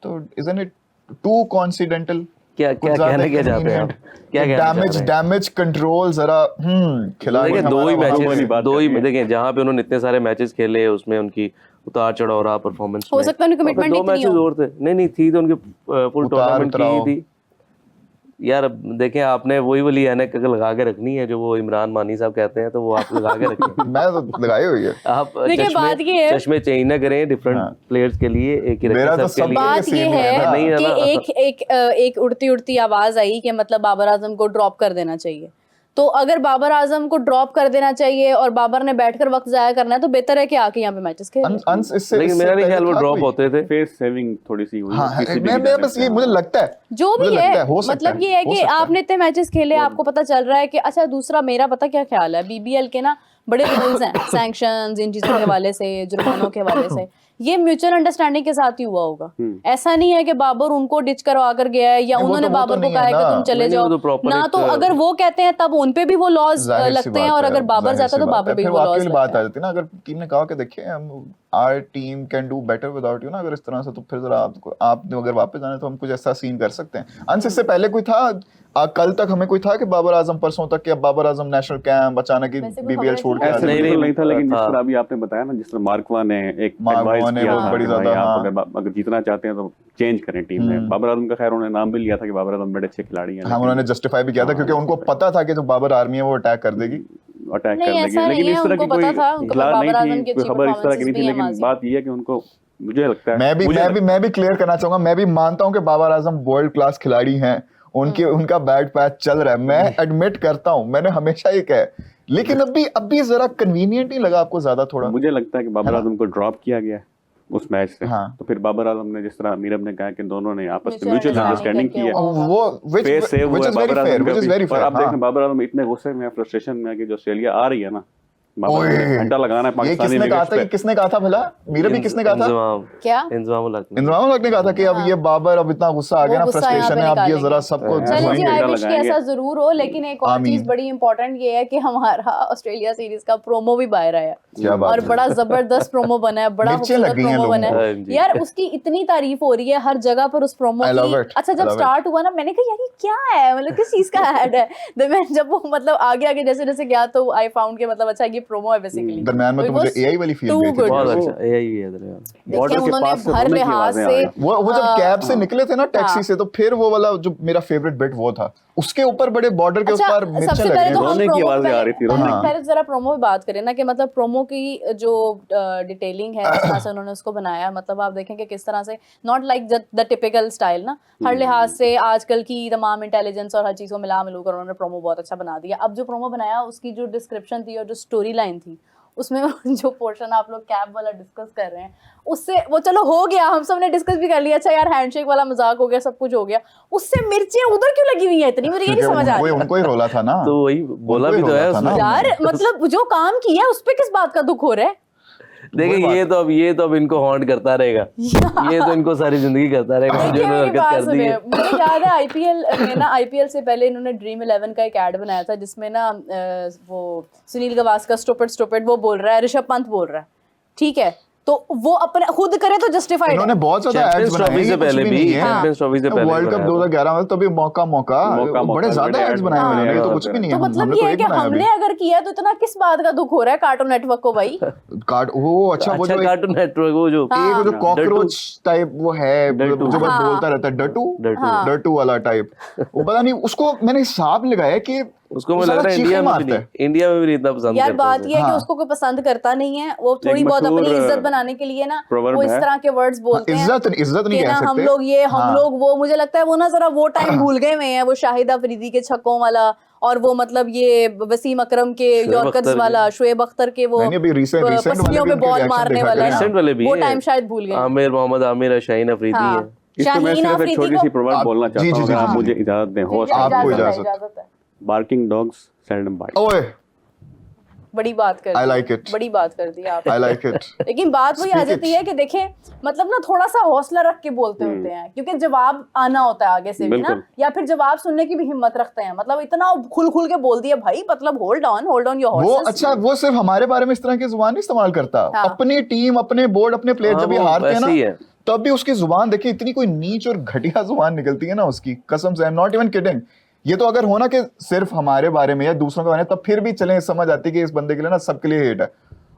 तो isn't it too coincidental? क्या कहना क्या चाहते हैं आप? क्या डैमेज कंट्रोल जरा खिलाड़ी देखिए दो ही हमारा देखें जहाँ पे उन्होंने इतने सारे मैचेस खेले उसमें उनकी उतार चढ़ाव रहा परफॉर्मेंस हो सकता है उनकी कमिटमेंट दो मैचेस और थे नहीं थी तो उनके फुल टूर्नामेंट की ही थी यार। अब देखें आपने वही वाली ऐनक लगा के रखनी है जो वो इमरान मानी साहब कहते हैं तो वो आप लगा के रखें। मैं तो लगाई हुई है। आप देखिए बात ये है चश्मे चेंज ना करें डिफरेंट प्लेयर्स के लिए एक ही मेरा तो सबके लिए। बात ये है कि एक उड़ती उड़ती आवाज आई कि मतलब बाबर आजम को ड्रॉप कर देना चाहिए। तो अगर बाबर आजम को ड्रॉप कर देना चाहिए और बाबर ने बैठकर वक्त जाया करना है तो बेहतर है कि आके यहाँ पे मैचेस खेलें। लेकिन मेरा नहीं ख्याल वो ड्रॉप होते थे। फेस सेविंग थोड़ी सी हुई। मैं बस ये मुझे लगता है जो भी है मतलब ये है कि आपने इतने मैचेस खेले आपको पता चल रहा है कि अच्छा दूसरा मेरा पता क्या ख्याल है बीबीएल के ना बड़े रूल्स हैं सैंक्शंस इन चीजों के हवाले से जुर्मानों के हवाले से ये म्यूचुअल अंडरस्टैंडिंग के साथ ही हुआ होगा। ऐसा नहीं है कि बाबर उनको डिच करवा कर गया है या उन्होंने बाबर को कहा है कि तुम चले जाओ ना। तो अगर वो कहते हैं तब उन पे भी वो लॉज लगते हैं और अगर बाबर जाता तो बाबर पे भी वो लॉज बात आ जाती है ना। अगर टीम ने कहा कि देखिए हम our team can do better without you ना अगर इस तरह से तो फिर जरा आपने अगर वापस जाना तो हम कुछ ऐसा सीन कर सकते हैं। अंश इससे पहले कोई था कल तक हमें कोई था कि बाबर आजम परसों तक कि अब बाबर आजम नेशनल कैंप अचानक ही बीबीएल छोड़ के ऐसे नहीं था। लेकिन जिस तरह अभी आपने बताया ना जिस तरह मार्कवा ने एक एडवाइस किया था बड़ी ज्यादा अगर जीतना चाहते हैं तो चेंज करें टीम में। बाबर आजम का खैर उन्होंने नाम भी लिया था कि बाबर आजम बड़े अच्छे खिलाड़ी हैं। हाँ उन्होंने जस्टिफाई भी किया था क्योंकि उनको पता था कि जो बाबर आर्मी है वो अटैक कर देगी लेकिन इस तरह की कोई नहीं थी खबर इस तरह की नहीं थी। लेकिन बात ये है कि उनको मुझे लगता है मैं भी क्लियर करना चाहूंगा मैं भी मानता हूँ कि बाबर आजम वर्ल्ड क्लास खिलाड़ी हैं उनका बैट पैच चल रहा है मैं एडमिट करता हूँ मैंने हमेशा ही कहा लेकिन अभी जरा कन्वीनियंट नहीं लगा आपको ज्यादा थोड़ा। मुझे लगता है कि बाबर आजम को ड्रॉप किया गया उस मैच से। तो फिर बाबर आजम ने जिस तरह मीरब ने कहा कि दोनों ने आपस में म्यूचुअल अंडरस्टैंडिंग की है वो फेस सेव हुआ है बाबर आजम का। और आप देखें बाबर आजम इतने गुस्से में फ्रस्ट्रेशन में कि जो ऑस्ट्रेलिया आ रही है ना घंटा लगाना है पाकिस्तानी किसने कहा था भला मेरा भी किसने कहा था क्या इंजमामुल हक ने कहा था कि अब ये बाबर अब इतना गुस्सा आ गया ना फ्रस्ट्रेशन है अब ये जरा सबको ऐसा जरूर हो। लेकिन एक और चीज बड़ी इंपॉर्टेंट ये है कि हमारा ऑस्ट्रेलिया सीरीज का प्रोमो भी बाहर आया और बड़ा जबरदस्त प्रोमो बना है बड़ा खूबसूरत प्रोमो बना है यार। उसकी इतनी तारीफ हो रही है हर जगह पर उस प्रोमो की। अच्छा जब स्टार्ट हुआ ना मैंने कहा यार ये क्या है मतलब किस चीज का ऐड है। मैं जब वो मतलब आगे जैसे जैसे गया तो आई फाउंड के मतलब अच्छा ये प्रोमो है बेसिकली। दरम्यान में तो मुझे एआई वाली फील हुई थी बहुत अच्छा एआई है दरम्यान बॉर्डर के पास हर लिहाज से वो जब कैब से निकले थे ना टैक्सी से तो फिर वो वाला जो मेरा फेवरेट बिट वो था उसके ऊपर बड़े बॉर्डर के ऊपर सबसे पहले तो हम की आवाजें आ रही थी। पहले जरा प्रोमो पे बात करें ना कि मतलब प्रोमो की जो डिटेलिंग है जिस तरह से उन्होंने उसको बनाया मतलब आप देखें कि किस तरह से not like the typical style ना हर लिहाज से आजकल की तमाम इंटेलिजेंस और हर चीज को मिला मिलकर उन्होंने प्रोमो बहुत अच्छा बना दिया। अब जो प्रोमो बनाया उसकी जो डिस्क्रिप्शन थी और जो स्टोरी लाइन थी उसमें जो पोर्शन आप लोग कैब वाला डिस्कस कर रहे हैं उससे वो चलो हो गया हम सब ने डिस्कस भी कर लिया। अच्छा यार हैंडशेक वाला मजाक हो गया सब कुछ हो गया उससे मिर्चियां उधर क्यों लगी हुई है इतनी मुझे ये नहीं समझ आ रही। उनको ही रोला था ना तो वही बोला भी तो है उसमें यार मतलब जो काम किया उस पे किस बात का दुख हो रहा है। देखिए ये तो अब इनको हॉन्ट करता रहेगा ये तो इनको सारी जिंदगी करता रहेगा जो इन्होंने हरकत कर दी है। मुझे याद है आईपीएल में ना आईपीएल से पहले इन्होंने ड्रीम 11 का एक ऐड बनाया था जिसमें ना वो सुनील गावस्कर स्टूपिड वो बोल रहा है ऋषभ पंत बोल रहा है ठीक है तो वो अपने खुद करे तो जस्टिफाइड। इन्होंने बहुत ज्यादा एड्स बनाए से पहले भी चैंपियंस ट्रॉफी से पहले वर्ल्ड कप 2011 में तभी मौका बड़े ज्यादा एड्स बनाए हुए हैं। ये तो कुछ भी नहीं है। तो मतलब ये है कि हमने अगर किया तो इतना किस बात का दुख हो रहा है कार्टून नेटवर्क को भाई। वो अच्छा वो जो कार्टून नेटवर्क वो जो कॉकरोच टाइप वो है जो बोलता रहता है डटू वाला टाइप वो पता नहीं उसको मैंने हिसाब लगाया कि उसको मुझे लग रहा है इंडिया में भी इतना पसंद यार बात ये है कि उसको कोई पसंद करता नहीं है वो थोड़ी बहुत अपनी इज्जत बनाने के लिए ना वो इस तरह के वर्ड्स बोलते हैं इज्जत नहीं कह सकते हम लोग ये हम लोग वो मुझे लगता है वो ना जरा वो टाइम भूल गए हुए हैं वो शाहिद अफरीदी के छक्कों वाला और वो मतलब ये वसीम अकरम के यॉर्कर्स वाला शोएब अख्तर के वो पसलियों पे बॉल मारने वाला वो टाइम शायद भूल गए। आमिर मोहम्मद आमिर शाहीन अफरीदी है। इसको मैं सिर्फ एक छोटी सी प्रोवर्ब बोलना चाहता हूं अगर आप मुझे इजाजत दें होस्ट आपको इजाजत है। Barking dogs seldom bite. ओए बड़ी बात कर I like it. बड़ी बात कर दी आप। I like it. लेकिन बात वही आ जाती है कि देखें मतलब ना थोड़ा सा हौसला रख के बोलते होते हैं क्योंकि जवाब आना होता है आगे से भी ना या फिर जवाब सुनने की भी हिम्मत रखते हैं। मतलब इतना खुल के बोल दिया भाई मतलब होल्ड ऑन योर हॉर्सेस। वो अच्छा वो सिर्फ हमारे बारे में इस तरह की जुबान नहीं इस्तेमाल करता अपनी टीम अपने बोर्ड अपने प्लेयर जब ये हारते हैं ना तब भी उसकी जुबान देखिए इतनी कोई नीच और घटिया जुबान निकलती है ना उसकी, कसम से, I am not even kidding. ये तो अगर होना कि सिर्फ हमारे बारे में या दूसरों के बारे में, तब फिर भी चलें, समझ आती है कि इस बंदे के लिए ना सबके लिए हेट है।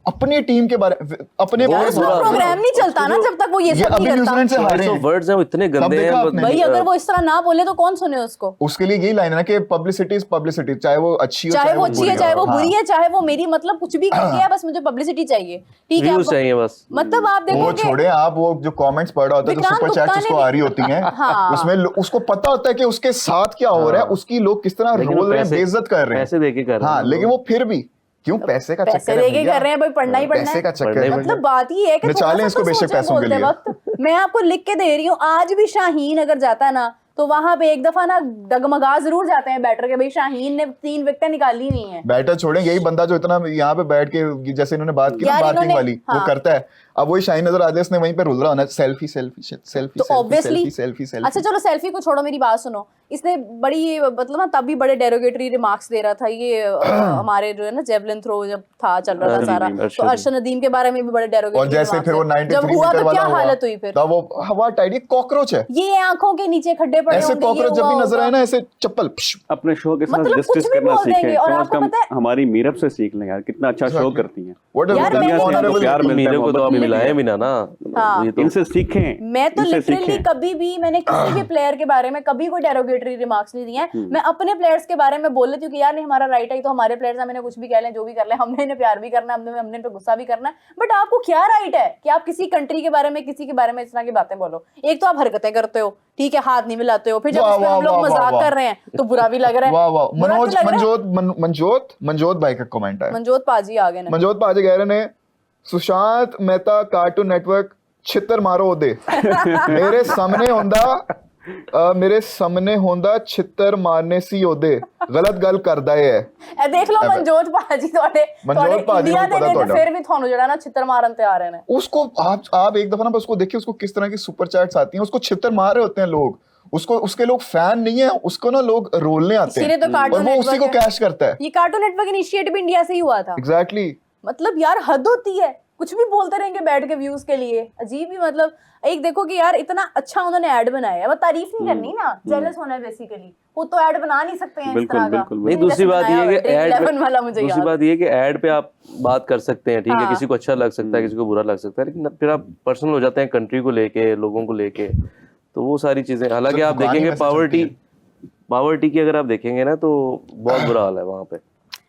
अपनी टीम के बारे अपने यार उसका प्रोग्राम नहीं चलता ना जब तक वो ये सब अभी नहीं न्यूजीलैंड से हारे तो हैं। वर्ड्स हैं वो इतने गंदे हैं भाई, अगर वो इस तरह ना बोले तो कौन सुने उसको। उसके लिए यही लाइन है ना कि पब्लिसिटी इज पब्लिसिटी, चाहे वो अच्छी हो चाहे वो अच्छी है, चाहे वो हाँ। बुरी है, चाहे वो मेरी मतलब कुछ भी कर गया, बस मुझे पब्लिसिटी चाहिए, ठीक है। व्यूज चाहिए बस। मतलब आप वो देखोगे, छोड़े, आप वो जो कमेंट्स पढ़ रहा होता है, जो विक्रांत सुपर चैट्स गुप्ता उसको ने आ रही होती हैं, हाँ। उसमें उसको पता होता है कि उसके साथ क्या हो रहा है, उसकी लोग किस तरह लेकिन वो रोल रहे हैं, पैसे- बेइज्जत कर रहे हैं, पैसे देके कर रहे हैं हाँ, वो लेकिन लोग। वो फिर भी क्यों पैसे का पैसे चक्कर है देके भैया? कर रहे हैं भाई, पढ़ना ही पढ़ना पैसे है। का चक्कर पढ़ना ही है। मतलब बात ही है कि निचालें थोड़ा सा इसको तो बेशक सोचें पैसों के बोलते लिए। वक्त। मैं आपको लिख के दे रही हूँ, आज भी शाहीन अगर जाता है ना तो वहां पे एक दफा ना डगमगा जरूर जाते हैं बैटर के, भाई शाहीन ने 3 विकेटें निकाली नहीं है। बैटर छोड़ें, यही बंदा जो इतना यहाँ पे बैठ के जैसे इन्होंने बात की ना यार पार्किंग इन्होंने- वाली, वो हाँ। करता है। अब वही शाहीन नजर आ जाए, इसने वहीं पे रुल रहा होना, सेल्फी सेल्फी सेल्फी तो ऑब्वियसली सेल्फी अच्छा चलो सेल्फी को छोड़ो, मेरी बात सुनो। इसने बड़ी मतलब ना तब भी बड़े डेरोगेटरी रिमार्क्स दे रहा था ये हमारे जो है ना जेवलिन थ्रो जब था चल रहा था सारा, तो अरशद नदीम के बारे में भी बड़े डेरोगेटरी और जैसे फिर वो 93 जब हुआ तो मीटर क्या वाला हालत हुई फिर, तब वो हवा टाइडी कॉकरोच है, ये आंखों के नीचे खड्डे पड़े ऐसे होंगे, कॉकरोच जब भी नजर आए ना ऐसे चप्पल अपने शो के साथ मतलब कुछ जस्टिस भी करना बोल सीखें, देंगे। और कम से आपको कम पता है हमारी मीरब से सीख लें यार, कितना अच्छा शो Exactly. करती हैं। What is यार that? मैंने Honorable- प्यार मिलता है, मेरे को तो मोहब्बत आप मिलती मिलाए है। भी ना हाँ। ये तो इनसे सीखें, मैं तो इनसे लिटरली सीखें। कभी भी मैंने किसी भी प्लेयर के बारे में कभी कोई डेरोगेटरी रिमार्क्स नहीं दिए हैं। मैं अपने प्लेयर्स के बारे में बोल लेती हूँ कि यार नहीं हमारा राइट है, तो हमारे प्लेयर्स हैं, मैंने कुछ भी कह लें, जो भी कर लें, हमने इन्हें प्यार भी करना है, हमने इन पे गुस्सा भी करना है, बट आपको क्या राइट है कि आप किसी कंट्री के बारे में, किसी के बारे में इस तरह की बातें बोलो। एक तो आप हरकतें करते हो, ठीक है, हाथ नहीं मिलाते हो, फिर जब वाह, इस पे हम वाह, लोग वाह, मजाक वाह। कर रहे हैं तो बुरा भी लग रहा है। वाह वाह, बुरा मनोज तो लग रहा है। मनजोत भाई का कमेंट है, मनजोत पाजी आ गए ना। मनजोत पाजी कह रहे ने सुशांत मेहता कार्टून नेटवर्क छितर मारो दे मेरे सामने होंदा छितर मारने सी ओदे गलत गल करदा है। ए देख लो मनजोत पाजी ਤੁਹਾਡੇ मनजोत पाजी इंडिया को ਦੇ पता ਨੇ ਤੇ ਤੁਹਾਡਾ। फिर भी ਤੁਹਾਨੂੰ ਜਿਹੜਾ ਨਾ ਛਿੱਤਰ ਮਾਰਨ ਤੇ ਆ ਰਹੇ ਨੇ। उसको आप एक दफा ना बस उसको देखिए, उसको किस तरह की सुपर चैट्स आती हैं, उसको छितर मार रहे होते हैं लोग, उसको उसके लोग फैन नहीं है, उसको ना लोग रोलने आते इसीलिए तो हैं कार्टून और वो उसी को नेटवर्क है। कैश करता है। ये कार्टून नेटवर्क इनिशिएटिव इंडिया से ही हुआ था। एग्जैक्टली मतलब यार हद होती है, कुछ भी बोलते रहेंगे बैठ के व्यूज के लिए, अजीब ही। मतलब एक देखो कि यार इतना अच्छा उन्होंने ऐड बनाया है, वो तारीफ नहीं करनी ना, जेलस होना है बेसिकली। वो तो ऐड बना नहीं सकते हैं इस बिल्कुल, तरह का। बिल्कुल, नहीं, दूसरी बात ये है कि ऐड वाला मुझे दूसरी याद। बात ये है कि ऐड पे आप बात कर सकते हैं, ठीक है, हाँ। किसी को अच्छा लग सकता है, किसी को बुरा लग सकता है, लेकिन फिर आप पर्सनल हो जाते हैं कंट्री को लेके, लोगों को लेके, तो वो सारी चीजें। हालांकि सिर्फ आप दुकान ही देखेंगे में से चलती पावर्टी की अगर आप देखेंगे ना तो बहुत बुरा हाल है वहाँ पे।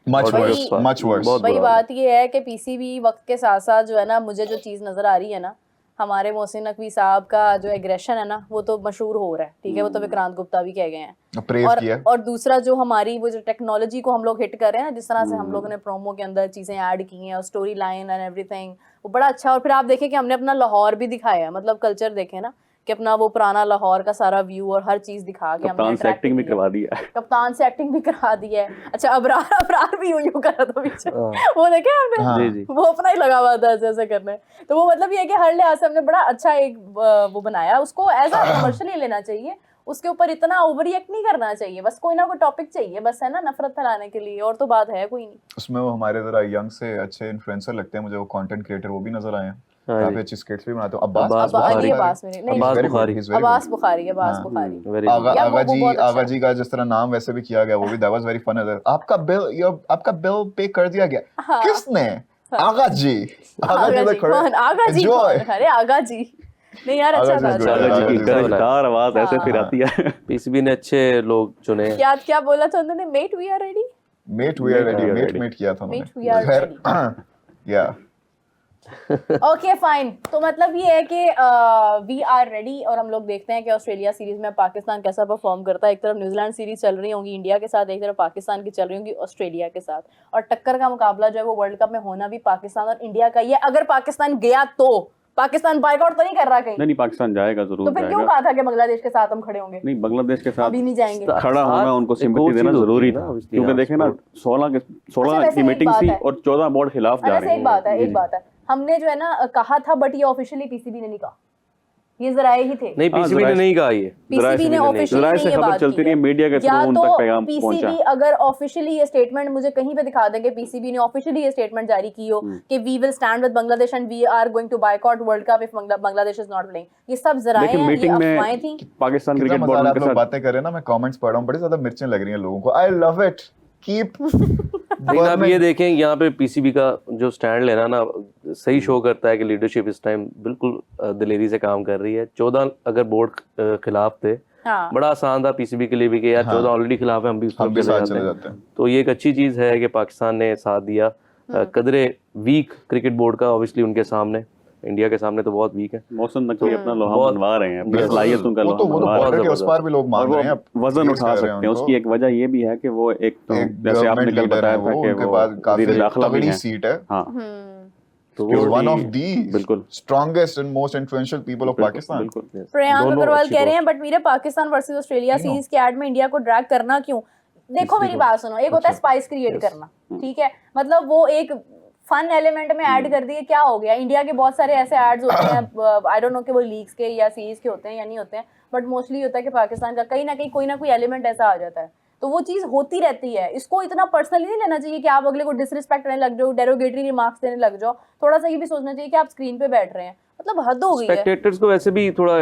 मच और वर्स, वही- मच वर्स। बहुत वही बुरा बात ये है कि पीसीबी वक्त के साथ साथ जो है ना, मुझे जो चीज नजर आ रही है ना, हमारे मोहसिन नकवी साहब का जो एग्रेशन है ना, वो तो मशहूर हो रहा है, ठीक है, वो तो विक्रांत गुप्ता भी कह गए हैं। प्रेज और किया। और दूसरा जो हमारी वो जो टेक्नोलॉजी को हम लोग हिट कर रहे हैं ना, जिस तरह से हम लोगों ने प्रोमो के अंदर चीजें ऐड की हैं और स्टोरी लाइन एंड एवरीथिंग, वो बड़ा अच्छा। और फिर आप देखें कि हमने अपना लाहौर भी दिखाया है, मतलब कल्चर देखें ना कि अपना वो पुराना लाहौर का सारा व्यू और हर चीज दिखा के कप्तान से एक्टिंग भी करवा दिया है। कप्तान से एक्टिंग भी करा दी है। अच्छा अबरार भी यूं कर रहा था पीछे, वो देखे आपने? हाँ। जी जी। वो अपना ही लगा हुआ था ऐसे ऐसे करने। तो वो मतलब ये है कि हर लिहाज से हमने बड़ा अच्छा एक वो बनाया, उसको एज अ कमर्शियल ही लेना चाहिए, उसके ऊपर इतना ओवर रिएक्ट नहीं करना चाहिए, बस कोई ना कोई टॉपिक चाहिए, बस है ना, नफरत फैलाने के लिए, और तो बात है कोई नहीं। उसमें वो हमारे जरा यंग से अच्छे इन्फ्लुएंसर लगते हैं मुझे, वो कंटेंट क्रिएटर, वो भी नजर आए हैं, हाँ काफी जी। अच्छी स्किट्स भी बनाते हैं। अब्बास अब्बास बुखारी। मेरे नहीं, अब्बास बुखारी। अब्बास बुखारी, अब्बास हाँ। बुखारी। Very आगा good। या वो आगा जी बहुत अच्छा आगा है। जी का जिस तरह नाम वैसे भी किया गया, वो भी दैट वाज वेरी फन। आपका बिल पे कर दिया गया, हाँ। किसने? आगा जी, आगा जी तो खड़े, कौन? आगा जी Enjoy। कौन? अरे आगा जी नहीं यार, आगा अच्छा जी था, good अच्छा है, था। आगा जी अच्छा बना। मजेदार आवाज ऐसे हाँ। फिर आती है। पीसीबी ने अच्छे लोग चुने। क्या क्या बोला था उन्होंने? Mate we are ready, mate we are ready, we are mate ready। Mate किया था Mate, we उन्होंने। are खैर या ओके फाइन। तो मतलब ये है कि वी आर रेडी, और हम लोग देखते हैं कि ऑस्ट्रेलिया सीरीज में पाकिस्तान कैसा परफॉर्म करता है। एक तरफ न्यूजीलैंड सीरीज चल रही होंगी इंडिया के साथ, एक तरफ पाकिस्तान की चल रही होंगी ऑस्ट्रेलिया के साथ, और टक्कर का मुकाबला जो है वो वर्ल्ड कप में होना भी पाकिस्तान और इंडिया का ही है। अगर पाकिस्तान गया तो पाकिस्तान बाइकआउट तो नहीं कर रहा कहीं? नहीं पाकिस्तान जाएगा, तो जरूर फिर क्यों जाएगा। कहा था कि बांग्लादेश के साथ हम खड़े होंगे? नहीं बांग्लादेश के साथ अभी नहीं जाएंगे। खड़ा होना, उनको एक सिंपैथी और देना चीज़ होती जरूरी है ना, था, obviously, क्योंकि हाँ, देखें ना अच्छा, 16 वैसे की एक मीटिंग बात थी है। और 14 बोर्ड खिलाफ जा वैसे रहे एक बात है, हैं। एक बात है, हमने जो है ना कहा था, बट ये ऑफिशियली पीसीबी ने नहीं कहा, ये जराए ही थे। नहीं, पीसीबी ने नहीं कहा ये, पीसीबी ने ऑफिशियली जराए से ये खबर बात चलती की रही है, है। मीडिया के थ्रू या उन तो तक पैगाम पहुंचा। पीसीबी अगर ऑफिशियली ये स्टेटमेंट मुझे कहीं पे दिखा देंगे, पीसीबी ने ऑफिशियली ये स्टेटमेंट जारी की हो कि we will stand with Bangladesh and we are going to boycott World Cup if Bangladesh is not playing, ये सब जराए लेकिन हैं, ये मीटिंग अफवाहें थी। में पाकिस्तान कितना क्रिकेट मजा आ बोर्ड रहा है, उनके आप लोग साथ बातें कर रहे हैं ना, मैं कमेंट्स पढ़ रहा हूँ, बड़ी ज्यादा मिर्चें लग रही हैं लोगों को। आई लव इट, कीप लेकिन आप ये देखें यहाँ पे पीसीबी का जो स्टैंड लेना ना सही शो करता है कि लीडरशिप इस टाइम बिल्कुल दिलेरी से काम कर रही है। 14 अगर बोर्ड खिलाफ थे, हाँ। बड़ा आसान था पीसीबी के लिए भी कि यार 14 ऑलरेडी खिलाफ है, हम भी उस तरफ साथ चले चले जाते जाते हैं। हैं। तो ये एक अच्छी चीज है कि पाकिस्तान ने साथ दिया। कदरे वीक क्रिकेट बोर्ड का ऑब्वियसली उनके सामने, इंडिया के सामने तो बहुत वीक है। मौसम नकवी अपना लोहा बहुत- मनवा रहे हैं, अपनी सलाहियतों का वो तो लोहा मनवा रहे बॉर्डर के बहुत उस पार भी लोग हैं, मान और रहे हैं, वो वजन तेज उठा कर रहे सकते हैं। उनको। उसकी एक वजह ये भी है कि वो एक तो एक जैसे आपने गवर्नमेंट कल लीडर बताया है था वो, कि उनके वो पास काफी वजीर दाखिला भी तगड़ी हैं। सीट है। हाँ, तो He was वो one of the बिल्कुल strongest and most influential people of Pakistan. बिल्कुल प्रियांक दोनों अग्रवाल अच्छी कह रहे हैं पोस्ट। बट मेरे पाकिस्तान वर्सेस ऑस्ट्रेलिया सीरीज के ऐड में इंडिया को ड्रैग करना क्यों? देखो मेरी बात सुनो, एक होता है स्पाइस क्रिएट करना, ठीक है, मतलब वो एक फन एलिमेंट में ऐड कर दिए, क्या हो गया? इंडिया के बहुत सारे ऐसे एड्स होते हैं, आई डोंट नो कि वो लीग्स के या सीरीज के होते हैं या नहीं होते हैं, बट मोस्टली होता है कि पाकिस्तान का कहीं ना कहीं कोई ना कोई एलिमेंट ऐसा आ जाता है, तो वो चीज होती रहती है। इसको इतना पर्सनली नहीं लेना चाहिए कि आप अगले को डिसरिस्पेक्ट करने लग जाओ, डेरोगेटरी रिमार्क्स देने लग जाओ। थोड़ा सा ये भी सोचना चाहिए कि आप स्क्रीन पे बैठ रहे हैं, मतलब हद हो गई है। स्पेक्टेटर्स को वैसे भी थोड़ा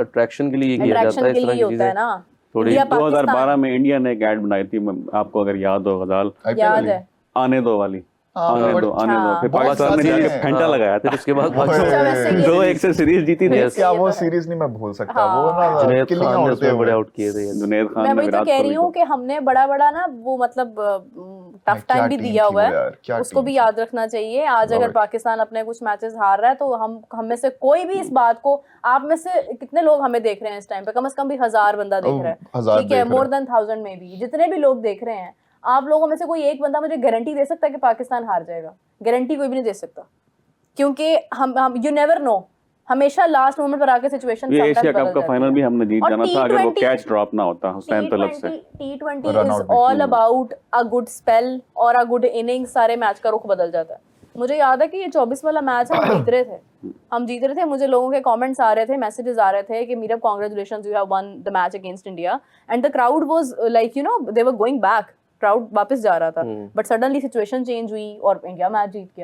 अट्रैक्शन के लिए किया जाता अट्रैक्शन है, के इस तरह लिए की होता है चीजें। ना। थोड़ी इंडिया 2012 पाकिस्तान में इंडिया ने एक ऐड बनाई थी, आपको अगर याद हो गजाल, IPL याद वाली? है। आने दो वाली, हाँ, आने but- दो आने दो, फिर बहुत पाकिस्तान ने सारी जाके हैं। फेंटा हाँ, लगाया फिर था। उसके बाद अच्छा, वैसे ये- 2-1 से सीरीज जीती थी। Yes. क्या वो ये तो है। सीरीज नहीं मैं भूल सकता, हाँ। वो ना जुनैद किलिंग खान ने उड़ते उसमें बड़े हुए। आउट किए थे। जुनैद खान मैं ने वही तो विराट कह रही कोहली हूँ को। कि हमने बड़ा बड़ा ना वो मतलब टफ क्या टाइम भी टीम दिया थी हुआ वो है, यार, क्या उसको टीम भी थी। याद रखना चाहिए। आज अगर Love it. पाकिस्तान अपने कुछ मैचेस हार रहा है तो हम में से कोई भी इस बात को, आप में से कितने लोग हमें देख रहे हैं इस टाइम पे? कम से कम भी 1000 बंदा देख रहा है, 1000 ठीक है, देख रहा मोर देन 1000 में भी जितने भी लोग देख रहे हैं, आप लोगों में से कोई एक बंदा मुझे गारंटी दे सकता है कि पाकिस्तान हार जाएगा? गारंटी कोई भी नहीं दे सकता, क्योंकि हम यू नेवर नो, हमेशा लास्ट मोमेंट पर आके सिचुएशन ये एशिया कप का फाइनल भी हमने जीत जाना था अगर वो कैच ड्रॉप ना होता हुसैन तलब से। T20 Run is out भी। all about a good spell और a good innings, सारे मैच का रुख बदल जाता है। मुझे याद है कि ये 24 वाला मैच हम जीत रहे थे, मुझे लोगों के कमेंट्स आ रहे थे, मैसेजेस आ रहे थे कि Meerab congratulations, you have one the match against India, and the crowd was like, you know, they were going back, crowd वापस जा रहा था, बट सडनली सिचुएशन चेंज हुई और इंडिया मैच जीत गया।